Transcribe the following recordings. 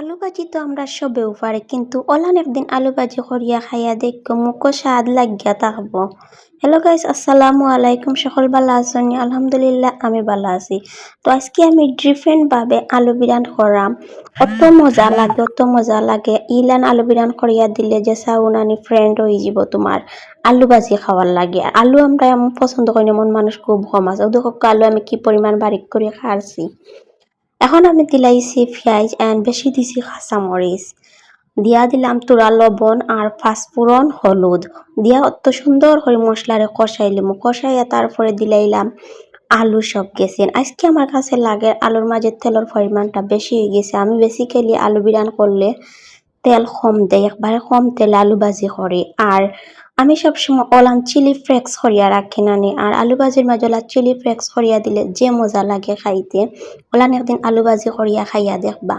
আলু ভাজি তো আমরা সবেও পারি কিন্তু অলান একদিন আলু ভাজি করিয়া খাইয়া দেখো মুখো স্বাদ লাগিয়া থাকবো। হ্যালো গাইস, আসসালামু আলাইকুম। সকল ভালো আছেন? আলহামদুলিল্লাহ আমি ভালো আছি। তো আজকে আমি ডিফারেন্ট ভাবে আলু বিরান করাম। অত মজা লাগে ইলান আলু বিরান করিয়া দিলে যে সাউনানি ফ্রেন্ড হয়ে যাব তোমার আলু ভাজি খাওয়ার লাগে। আর আলু আমরা এমন পছন্দ করি এমন মানুষ খুব কম আছে। দেখো আলু আমি কি পরিমাণ বারিক করে খাচ্ছি। এখন আমি দিলাইছি পেঁয়াজ এন্ড বেশি দিছি কাঁচামরিচ, দিয়া দিলাম তুরা লবণ আর পাঁচফোড়ন হলুদ দিয়া অত সুন্দর করে মশলারে কষাইলাম। কষাইয়া তারপরে দিলাইলাম আলু সব গেছেন। আজকে আমার কাছে লাগে আলুর মাঝে তেলের পরিমাণটা বেশি হয়ে গেছে। আমি বেসিক্যালি আলু বিরান করলে তেল কম দেয়, একবারে কম তেলে আলু ভাজি করি। আর আমি সবসময় অলান চিলি ফ্লেক্স করিয়া রাখি নানি। আর আলু ভাজির মাঝে ওলা চিলি ফ্লেক্স করিয়া দিলে যে মজা লাগে খাইতে, ওলান একদিন আলু ভাজি করিয়া খাইয়া দেখবা।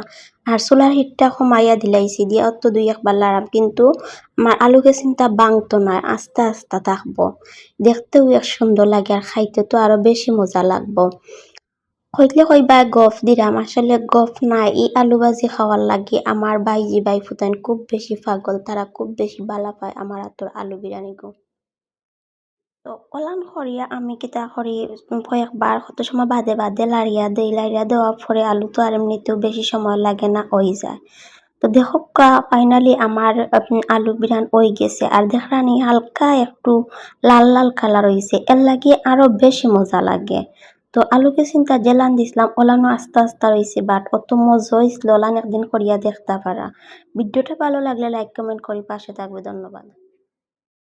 আর চুলার হিটটা কমাইয়া দিলাইছি দিয়া অত দুই একবার লাড়াম, কিন্তু আমার আলুকে চিন্তা বাংতো নয়, আস্তে আস্তে থাকবো। দেখতেও এক সুন্দর লাগে আর খাইতে তো আরো বেশি মজা লাগবো। কইলে কইবা গফ দিলাম, আসলে গফ নাই। এই আলু ভাজি খাওয়ার লাগে আমার বাইজি বাই ফুতান খুব বেশি পাগল, তারা খুব বেশি বালা পায় আমার হাতের আলু বিরিয়ানি গো। তো অলান করিয়া আমি কিতা করি, কয়েকবার কত সময় বাদে বাদে লাড়িয়া দেই। লাড়িয়া দেওয়ার পরে আলু তো আর এমনিতেও বেশি সময় লাগে না, হয়ে যায়। তো দেখো ফাইনালি আমার আলু বিরান হয়ে গেছে। আর দেখরানি হালকা একটু লাল লাল কালার হয়েছে, এর লাগে আরো বেশি মজা লাগে। তো আলুকে চিন্তা জেলান দিছিলাম, ওলানো আস্তে আস্তে রয়েছে, বাট অত মজা হয়েছিল। ওলান একদিন করিয়া দেখতে পারা। ভিডিওটা ভালো লাগলে লাইক কমেন্ট করি পাশে থাকবে। ধন্যবাদ।